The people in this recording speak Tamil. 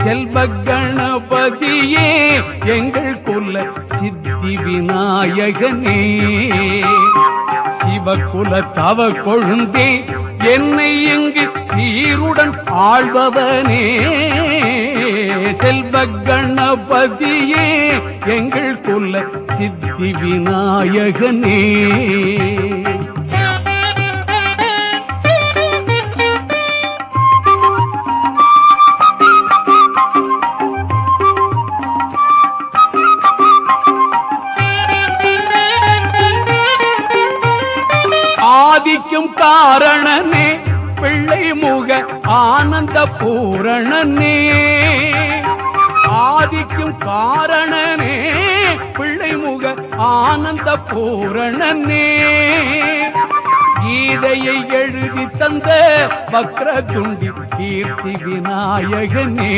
செல்வ கணபதியே எங்கள் குல சித்தி விநாயகனே சிவகுல தவ கொழுந்தே என்னை எங்கு சீருடன் ஆழ்பவனே செல்வ கணபதியே எங்கள் குல சித்தி விநாயகனே ஆதிக்கும் காரணனே பிள்ளை முக ஆனந்த பூரணனே ஆதிக்கும் காரணனே பிள்ளை முக ஆனந்த பூரணனே கீதையை எழுதி தந்த வக்ரதுண்டி கீர்த்தி விநாயகனே